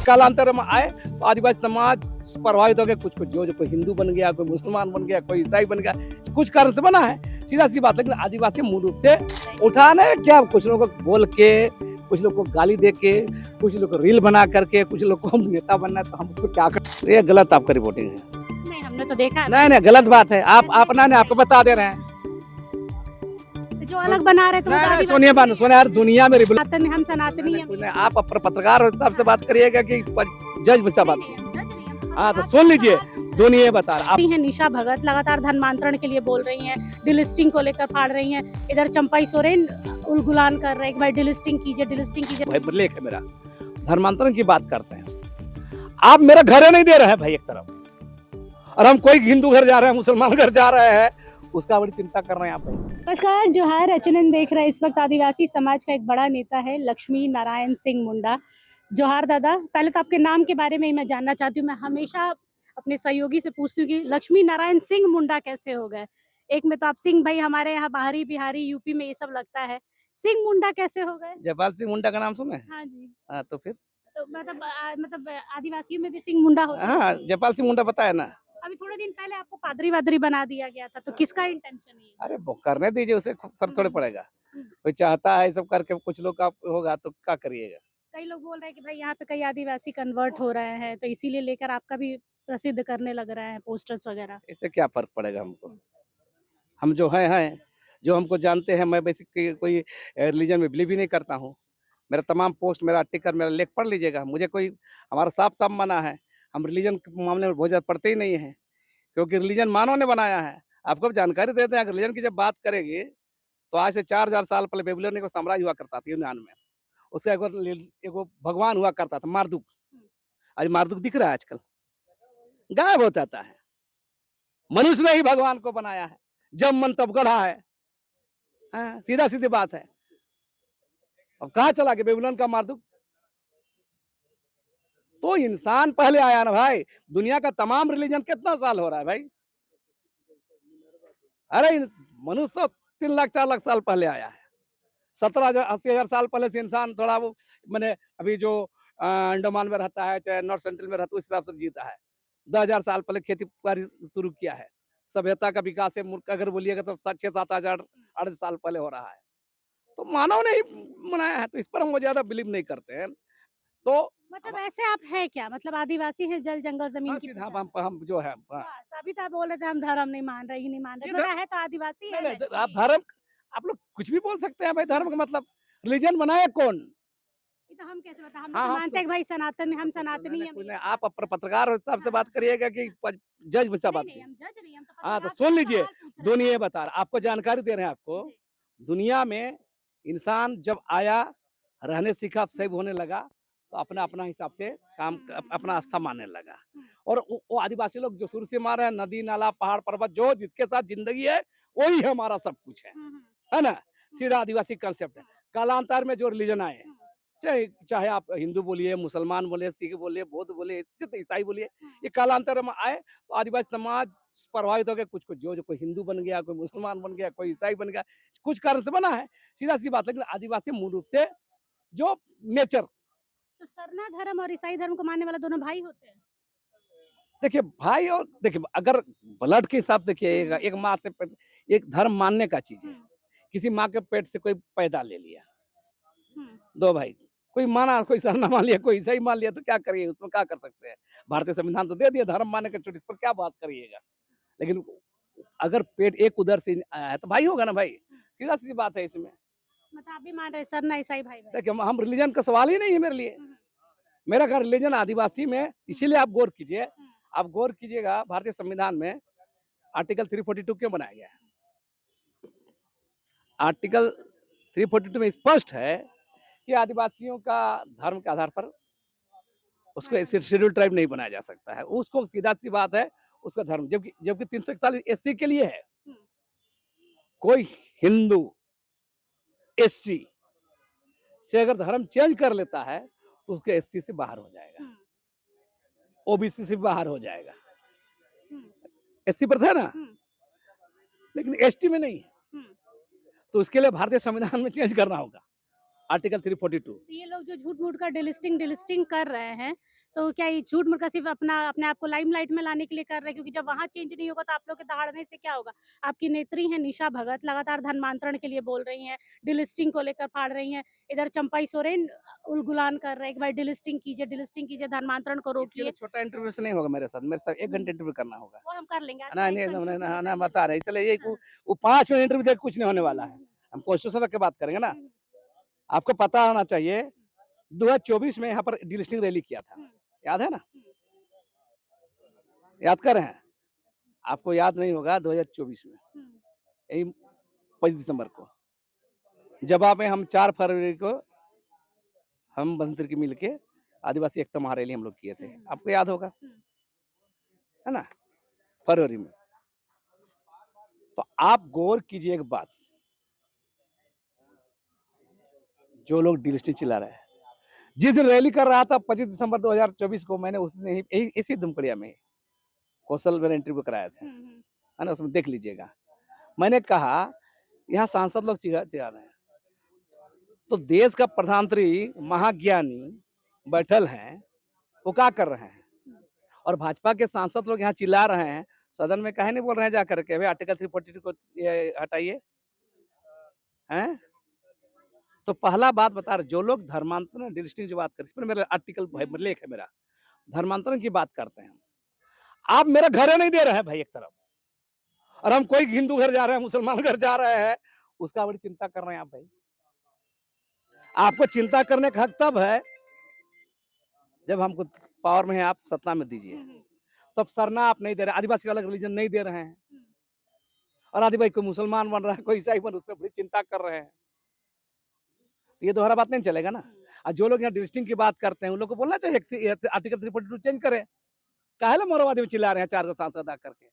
कालांतर में आए तो आदिवासी समाज प्रभावित हो गया। कुछ कुछ जो कोई हिंदू बन गया, कोई मुसलमान बन गया, कोई ईसाई बन गया, कुछ कारण से बना है, सीधा सी बात है। लेकिन आदिवासी मूल रूप से उठाने क्या, कुछ लोगों को बोल के, कुछ लोग को गाली दे के, कुछ लोग को रील बना करके, कुछ लोग को नेता बनना है, तो हम उसको क्या कर। ये गलत आपका रिपोर्टिंग है। नहीं, हमने तो देखा है। नहीं गलत बात है। आप अपना नहीं, आपको बता दे रहे हैं जो अलग बना रहे तो नहीं सुनिए बात सुनिए यार, दुनिया में सनातन, हम सनातनी हैं। आप पत्रकार हो, हिसाब से बात करिएगा कि जज बच्चा बात। हाँ तो सुन लीजिए, दुनिया बता रहा है। निशा भगत लगातार धर्मांतरण के लिए बोल रही हैं, डिलिस्टिंग को लेकर फाड़ रही हैं। इधर चंपाई सोरेन उलगुलान कर रहे हैं कि भाई डिलिस्टिंग कीजिए। भाई लेख है मेरा, धर्मांतरण की बात करते हैं। आप मेरा घर नहीं दे रहे हैं भाई एक तरफ, और हम कोई हिंदू घर जा रहे हैं, मुसलमान घर जा रहे हैं, उसका बड़ी चिंता कर रहे हैं आप। नमस्कार, जोहार। एचएनएन देख रहे हैं। इस वक्त आदिवासी समाज का एक बड़ा नेता है लक्ष्मी नारायण सिंह मुंडा। जोहार दादा, पहले तो आपके नाम के बारे में ही मैं जानना चाहती हूँ। मैं हमेशा अपने सहयोगी से पूछती हूँ कि लक्ष्मी नारायण सिंह मुंडा कैसे हो गए। एक में तो आप सिंह भाई, हमारे यहाँ बाहरी बिहारी यूपी में ये सब लगता है, सिंह मुंडा कैसे हो गए? जयपाल सिंह मुंडा का नाम सुने? हाँ जी। हाँ तो फिर तो मतलब आदिवासियों में भी सिंह मुंडा होता है? हाँ, जयपाल सिंह मुंडा पता है ना। अभी थोड़े दिन पहले आपको पादरी वादरी बना दिया गया था, तो किसका इंटेंशन है? अरे करने दीजिए, उसे फर्क थोड़े पड़ेगा। कोई चाहता है सब करके, कुछ लोग का होगा तो क्या करिएगा। कई लोग बोल रहे हैं कि भाई यहाँ पे कई आदिवासी कन्वर्ट हो रहे हैं, तो इसीलिए लेकर आपका भी प्रसिद्ध करने लग रहे हैं पोस्टर्स वगैरह। इससे क्या फर्क पड़ेगा हमको। हम जो हैं, जो हमको जानते हैं। मैं बेसिक कोई रिलीजन में बिलीव ही नहीं करता हूँ। मेरा तमाम पोस्ट, मेरा आर्टिकल, मेरा लेख पढ़ लीजिएगा। मुझे कोई, हमारा साफ साफ मना है, हम रिलीजन के मामले में बहुत ज़्यादा पढ़ते ही नहीं हैं, क्योंकि रिलीजन मानव ने बनाया है। आपको जानकारी देते हैं, रिलीजन की जब बात करेंगे तो आज से 4000 साल पहले बेबीलोन को साम्राज्य हुआ करता था यूनान में। उसका एक भगवान हुआ करता था, मार्दुक। आज मार्दुक दिख रहा है आजकल, गायब हो जाता है। मनुष्य ने ही भगवान को बनाया है, जब मन तब गढ़ा है। हाँ, सीधा सीधी बात है। अब कहाँ चला गया बेबीलोन का मार्दुक? तो इंसान पहले आया ना भाई। दुनिया का तमाम रिलीजन कितना साल हो रहा है भाई? अरे मनुष्य तो 3 लाख 4 लाख साल पहले आया है। 70,000 80,000 साल पहले से इंसान थोड़ा वो, मैंने अभी जो अंडमान में रहता है, चाहे नॉर्थ सेंट्रल में रहता है, उस हिसाब से जीता है। 10,000 साल पहले खेती बाड़ी शुरू किया है। सभ्यता का विकास है, अगर बोलिएगा तो 6-7 हजार 8 साल पहले हो रहा है। तो मानव ने ही बनाया है, तो इस पर हम ज्यादा बिलीव नहीं करते हैं। तो मतलब ऐसे आप है क्या, मतलब आदिवासी है, जल जंगल जमीन की सीधा पूजा? हम जो है तभी तो आप बोल रहे थे हम धर्म नहीं मान रहे, ये नहीं मान रहे, ये पता है तो आदिवासी है। नहीं, आप धर्म, आप लोग कुछ भी बोल सकते हैं भाई। धर्म का मतलब रिलीजन बनाया कौन? ये तो हम कैसे बता, हम हाँ, तो हाँ, मानते हैं कि भाई सनातन, हम सनातनी हैं। नहीं, आप पत्रकार हो, हिसाब से बात करिएगा कि जज बच्चा बात नहीं, की। हम जज नहीं, हम तो हाँ तो पत्रकार सुन से लीजिए, सवाल पूछ रहे हैं। दुनिया बता रहा, आपको जानकारी दे रहे हैं। आपको दुनिया में इंसान जब आया, रहने सीखा, सही होने लगा, तो अपना अपना हिसाब से काम, अपना आस्था मानने लगा। और वो आदिवासी लोग जो शुरू से मारे हैं, नदी नाला पहाड़ पर्वत, जो जिसके साथ जिंदगी है वही हमारा सब कुछ है ना। सीधा आदिवासी कंसेप्ट है। कालांतर में जो रिलीजन आए, चाहे चाहे आप हिंदू बोलिए, मुसलमान बोलिए, सिख बोलिए, बौद्ध बोलिए, ईसाई बोलिए, ये कालांतर में आए तो आदिवासी समाज प्रभावित हो गया। कुछ कुछ जो कोई हिंदू बन गया, कोई मुसलमान बन गया, कोई ईसाई बन गया, कुछ कारण से बना है, सीधा सी बात है। लेकिन आदिवासी मूल रूप से जो नेचर, तो सरना धर्म और ईसाई धर्म को मानने वाला दोनों भाई होते हैं? देखिए भाई, और देखिए अगर ब्लड के हिसाब से देखिए, एक माँ से एक धर्म मानने का चीज है। किसी माँ के पेट से कोई पैदा ले लिया, दो भाई, कोई माना, कोई सरना मान लिया, कोई ईसाई मान लिया, तो क्या करिए, उसमें क्या कर सकते हैं? भारतीय संविधान तो दे दिया धर्म मानने के, इस पर क्या बात करिएगा। लेकिन अगर पेट एक उधर से आया है तो भाई होगा ना भाई, सीधा सीधी बात है इसमें। मतलब आप भी मान रहे हैं सरना ईसाई भाई भाई? देखिए हम रिलीजन का सवाल ही नहीं है मेरे लिए। मेरा घर रिलीजन आदिवासी में, इसीलिए आप गौर कीजिए, आप गौर कीजिएगा भारतीय संविधान में आर्टिकल 342 क्यों बनाया गया है। आर्टिकल 342 में स्पष्ट है कि आदिवासियों का धर्म के आधार पर उसको शेड्यूल ट्राइब नहीं बनाया जा सकता है। उसको सीधा सी बात है, उसका धर्म, जबकि जबकि 341 एससी के लिए है। कोई हिंदू एससी से अगर धर्म चेंज कर लेता है तो उसके एससी से बाहर हो जाएगा, ओबीसी से बाहर हो जाएगा। एससी पर था ना, लेकिन एसटी में नहीं है। तो उसके लिए भारतीय संविधान में चेंज करना होगा, आर्टिकल 342। ये लोग जो झूठ मूठ का डिलिस्टिंग कर रहे हैं, तो क्या ये झूठ-मूठ का सिर्फ़ अपने आप को लाइमलाइट में लाने के लिए कर रहे हैं? क्योंकि जब वहाँ चेंज नहीं होगा तो आप लोग के दहाड़ने से क्या होगा? आपकी नेत्री हैं निशा भगत लगातार धर्मांतरण के लिए बोल रही हैं, डिलिस्टिंग को लेकर फाड़ रही हैं। इधर चंपई सोरेन उलगुलान कर रहे हैं कि भाई डिलिस्टिंग कीजिए, धर्मांतरण को इसके लिए रोकिए। छोटा इंटरव्यू से नहीं होगा मेरे साथ 1 हुँ, घंटे इंटरव्यू करना होगा। वो हम कर लेंगे। आज ना लाइव नहीं संक्षिप्त में ना बताइए। बता रहे हैं, चलिए ये हाँ। वो 5 मिनट इंटरव्यू देके कुछ नहीं होने वाला हुँ, है। हुँ, हम कॉन्स्टिट्यूशन रख के बात करेंगे ना। हुँ, आपको पता होना चाहिए 2024 में यहाँ पर डिलिस्टिंग रैली किया था। हुँ, याद है ना? हुँ, याद कर रहे हैं? आपको याद नहीं होगा 2024 में, हुँ, यही 25 दिसंबर को। जवाब में हम 4 फरवरी को हम मंत्री के मिल के आदिवासी एकता महारैली हम लोग किए थे। हुँ, आपको याद होगा, हुँ, है ना? फरवरी में। तो आप गौर कीजिए एक बात, जो लोग डिलिस्टिंग चिल्ला रहे हैं। जिस दिन रैली कर रहा था 25 दिसंबर 2024 को मैंने उस दिन ही इसी दुमकड़िया में कौशल मैंने इंटरव्यू कराए थे, हुँ, हुँ, है ना? उसमें देख लीजिएगा। मैंने कहा यहाँ सांसद लोग चिढ़ा रहे हैं, तो देश का प्रधानमंत्री महाज्ञानी बैठल हैं, वो क्या कर रहे हैं? और भाजपा के सांसद लोग यहाँ चिल्ला रहे हैं, सदन में काहे नहीं बोल रहे हैं जाकर के, भाई आर्टिकल 342 को ये हटाइए, हैं? तो पहला बात बता रहे, जो लोग धर्मांतरण डिलिस्टिंग जो बात कर, इस पर मेरा आर्टिकल हुँ, लेख है मेरा, धर्मांतरण की बात करते हैं। आप मेरा घर नहीं दे रहे हैं भाई एक तरफ, और हम कोई हिंदू घर जा रहे हैं, मुसलमान घर जा रहे हैं, उसका बड़ी चिंता कर रहे हैं आप भाई। आपको चिंता करने का हक तब है जब हमको पावर में है, आप सत्ता में दीजिए। हुँ, हुँ, तब सरना आप नहीं दे रहे, आदिवासी का अलग रिलीजन नहीं दे रहे हैं, हुँ, और आदिवासी कोई मुसलमान बन रहा है, कोई ईसाई बन, उसमें बड़ी चिंता कर रहे हैं। तो ये दोहरा बात नहीं चलेगा ना। हुँ। और जो लोग यहाँ डिलिस्टिंग की बात करते हैं उन लोग को बोलना चाहिए आर्टिकल 342 चेंज करें। काहे ला मोरवादी में चिल्ला रहे हैं 4 को सांसद आकर के,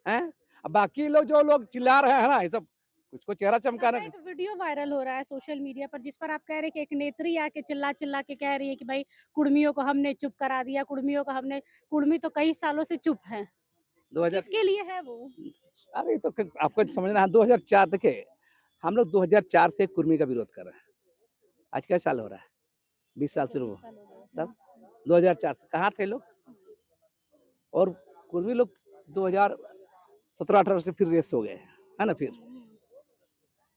हैं? अब बाकी लोग जो लोग चिल्ला रहे हैं ना, ये सब कुछ को चेहरा चमकाने आपका एक वीडियो वायरल हो रहा है सोशल मीडिया पर जिस पर आप कह रहे हैं कि एक नेत्री आके चिल्ला-चिल्ला के कह रही है कि भाई कुर्मियों को हमने चुप करा दिया, कुर्मी तो कई सालों से चुप हैं। तो 2000 किसके लिए है वो? अरे तो आपको समझना है 2004 देखिए, हम लोग 2004 से कुर्मी का विरोध कर रहे हैं। आज क्या साल हो रहा है? 20 साल अच्छा से 20 वो साल हो गए। तब 2004 से कहाँ थे लोग? और कुर्मी लोग 2017-18 से फिर रेस हो गए, है ना फिर? हुँ, हुँ।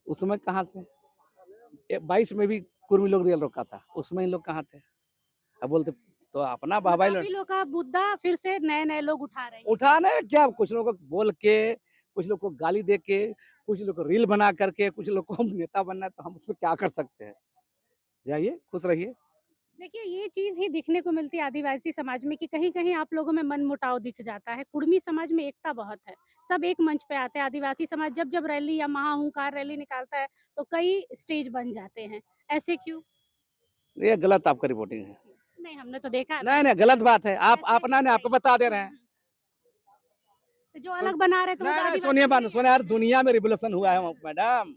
उस समय कहाँ थे? 22 में भी कुर्मी लोग रेल रोका था, उसमें इन लोग कहाँ थे? अब बोलते तो अपना मतलब वाहवाही आप लो ही लोग का मुद्दा फिर से नए-नए लोग उठा रहे हैं। उठाना है क्या? कुछ लोगों को बोल के, कुछ लोग को गाली दे के, कुछ लोग को रील बना करके, कुछ लोग को हम नेता बनना है, तो हम उसमें क्या कर सकते हैं? जाइए, खुश रहिए। देखिए, ये चीज़ ही दिखने को मिलती है आदिवासी समाज में कि कहीं-कहीं आप लोगों में मनमुटाव दिख जाता है। कुर्मी समाज में एकता बहुत है, सब एक मंच पे आते हैं। आदिवासी समाज जब-जब रैली या महाहुंकार रैली निकालता है, तो कई स्टेज बन जाते हैं। ऐसे क्यों? ये गलत आपका रिपोर्टिंग है। नहीं, हमने तो देखा है नहीं, भाई, नहीं गलत बात है। आप ऐसे अपना नहीं आपको बताइए। बता दे रहे हैं। तो जो कोई अलग बना रहे हैं, तो वो तो नहीं, नहीं आदिवासी सुनिए बात नहीं सुनिए है। यार दुनिया में रिवॉल्यूशन हुआ है मैडम।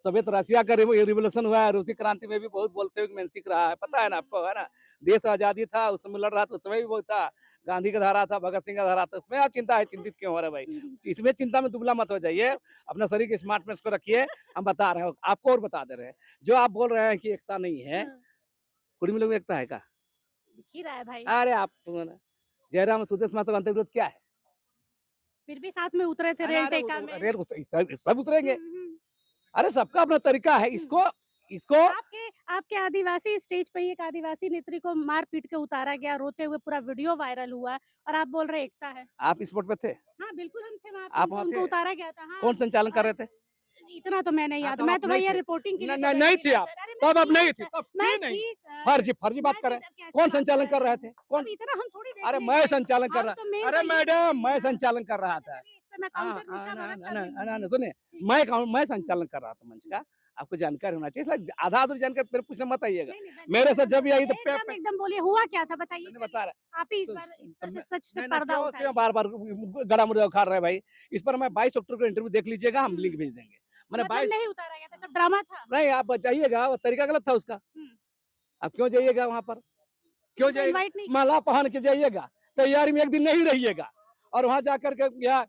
सोवियत रशिया का रिवॉल्यूशन हुआ है, रूसी क्रांति में भी बहुत बोल्शेविक में सीख रहा है, पता है ना आपको, है ना? देश आज़ादी था, उस समय लड़ रहा था, उस समय भी बहुत था। गांधी का धारा था, भगत सिंह का धारा था, उसमें आप चिंतित क्यों हो रहे हैं भाई? इसमें चिंता में दुबला मत हो जाइए, अपना शरीर के स्मार्टनेस को रखिए, हम बता रहे हैं, आपको और बता दे रहे हैं। जो आप बोल रहे हैं कि एकता नहीं है, हाँ, कुर्मी लोग में एकता है क्या? दिख ही रहा है भाई। अरे आप जयराम सुदेश का अंतर्विरोध क्या है? फिर भी साथ में उतरे थे अरे रेल अरे टेका में। रेल सब हुँ, उतरेंगे। हुँ, अरे सबका अपना तरीका है, हुँ। इसको इसको आपके आपके आदिवासी स्टेज पे ही एक आदिवासी नेत्री को मार-पीट के उतारा गया, रोते हुए पूरा वीडियो वायरल हुआ और आप बोल रहे हैं एकता है। आप स्पॉट पे थे? हाँ, बिल्कुल हम थे वहाँ पे, आप उनको वहाँ उनको थे? उतारा गया था। हाँ, कौन संचालन कर और रहे थे? इतना तो मैं नहीं हाँ, याद, तब मैं आप तो नहीं भैया थे। रिपोर्टिंग के लिए तो न गई नहीं थी थी ना आप, सर। अरे तब आप मैं नहीं थी थी, सर, तब मैं थी नहीं। थी सर। फर्जी बात मैं कर थी रहे हैं। तब कैसे कौन बात संचालन कर रहे रहे हैं? थे? कौन? अब इतना हम थोड़ी अरे देखने मैं गए। संचालन कर हम रहा तो मेन अरे तो ये देख मैडम रही मैं थी ना। संचालन कर रहा चलिए, था। चलिए इस पे मैं हाँ, काउंटर हाँ, निशा ना, भगत ना, कर ना, ना, दूँगी। ना, सुनिए, मैं संचालन कर रहा था मंच का, आपको जानकारी होना चाहिए, इसलिए आधा-अधूरी जानकारी मेरे पूछने मत आइएगा। नहीं, नहीं, मेरे साथ एकदम जब भी आई बोलिए, तो पे एकदम पे एकदम बोलिए, हुआ क्या था बताइए नहीं चलिए? बता रहा आप ही सु इस तो पर से मैं सच से नहीं, नहीं पर्दा क्यों क्यों उठाइए। बार-बार गड़ा मुर्गा उखाड़ रहे हैं भाई? इस पर मैं 22 अक्टूबर को इंटरव्यू देख लीजिएगा, हम हुँ, लिंक भेज देंगे। तो मैंने मतलब 22 नहीं उतारा गया था, सब ड्रामा था? नहीं आप जाइएगा, वो तरीका गलत था उसका। हुँ, आप क्यों जाइएगा वहाँ पर? क्यों उनको जाइएगा? इनवाइट नहीं किया? माला पहन के जाइएगा, तैयारी में एक दिन नहीं रहिएगा और वहाँ जाकर के या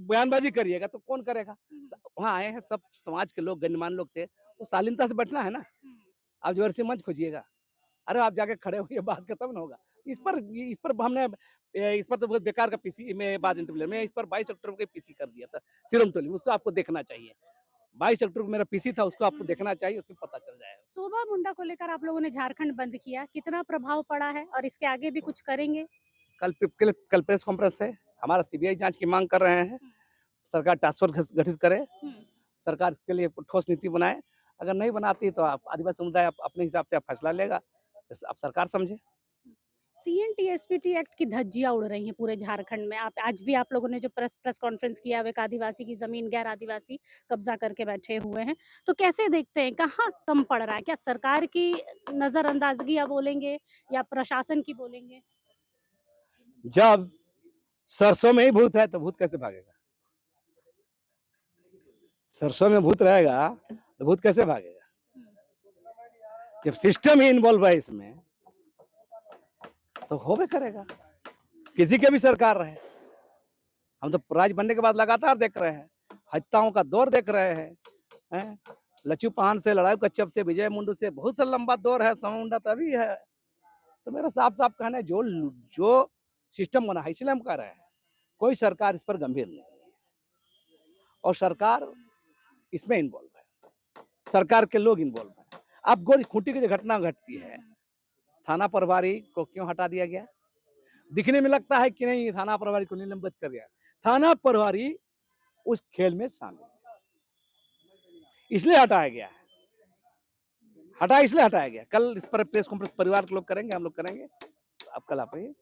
बयानबाजी करिएगा तो कौन करेगा? हुँ, वहाँ आए हैं सब समाज के लोग, गणमान्य लोग थे, तो शालीनता से बैठना है ना। हुँ। आप ज़बरदस्ती मंच खोजिएगा। अरे आप जाके खड़े हो, ये बात खत्म ना होगा। इस पर हमने इस पर तो बहुत बेकार का पीसी में बात इंटरव्यू मैं इस पर 22 अक्टूबर को पीसी कर दिया था सीरम टोली, उसको आपको देखना चाहिए। 22 अक्टूबर को मेरा पीसी था, उसको आपको देखना चाहिए, उससे पता चल जाएगा। शोभा मुंडा को लेकर आप लोगों ने झारखंड बंद किया, कितना प्रभाव पड़ा है और इसके आगे भी कुछ करेंगे? कल प्रेस कॉन्फ्रेंस है, हमारा सीबीआई जांच की मांग कर रहे हैं, सरकार टास्क फोर्स गठित करे, सरकार इसके लिए ठोस नीति बनाए। अगर नहीं बनाती तो आप आदिवासी समुदाय अपने हिसाब से फैसला लेगा, अब सरकार समझे। सीएनटीएसपीटी एक्ट की धज्जियां उड़ रही हैं पूरे झारखंड में। आप आज भी आप लोगों ने जो प्रेस कॉन्फ्रेंस किया, एक आदिवासी की जमीन गैर आदिवासी कब्जा करके बैठे हुए हैं, तो कैसे देखते हैं कहाँ कम पड़ रहा है? क्या सरकार की नजरअंदाजगी आप बोलेंगे या प्रशासन की बोलेंगे? जब सरसों में ही भूत है तो भूत कैसे भागेगा? सरसों में भूत रहेगा तो भूत कैसे भागेगा? जब सिस्टम ही इन्वॉल्व है इसमें तो होबे करेगा, किसी के भी सरकार रहे। हम तो राज बनने के बाद लगातार देख रहे हैं, हत्याओं का दौर देख रहे हैं, लच्चू पहान से, लड़ाई कच्छप से, विजय मुंडू से, बहुत सा लंबा दौर है, सोमा मुंडा तभी है। तो मेरा साफ साफ कहना है, जो सिस्टम बना है इसलिए हम कह रहे हैं, कोई सरकार इस पर गंभीर नहीं है और सरकार इसमें इन्वॉल्व है, सरकार के लोग इन्वॉल्व है। अब गोली खूंटी की जो घटना घटती है, थाना प्रभारी को क्यों हटा दिया गया? दिखने में लगता है कि नहीं थाना प्रभारी को निलंबित कर दिया, थाना प्रभारी उस खेल में शामिल है, इसलिए हटाया गया है। इसलिए हटाया गया। कल इस पर प्रेस कॉन्फ्रेंस परिवार के लोग करेंगे, हम लोग करेंगे। अब कल आप आइए।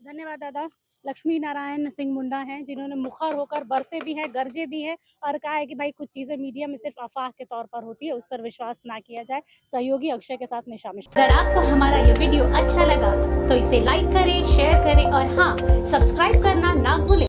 धन्यवाद दादा। लक्ष्मी नारायण सिंह मुंडा हैं, जिन्होंने मुखर होकर बरसे भी हैं, गरजे भी हैं और कहा है कि भाई कुछ चीज़ें मीडिया में सिर्फ अफवाह के तौर पर होती है, उस पर विश्वास ना किया जाए। सहयोगी अक्षय के साथ निशा मिश्रा। अगर आपको हमारा ये वीडियो अच्छा लगा तो इसे लाइक करें, शेयर करें और हाँ, सब्सक्राइब करना ना भूलें।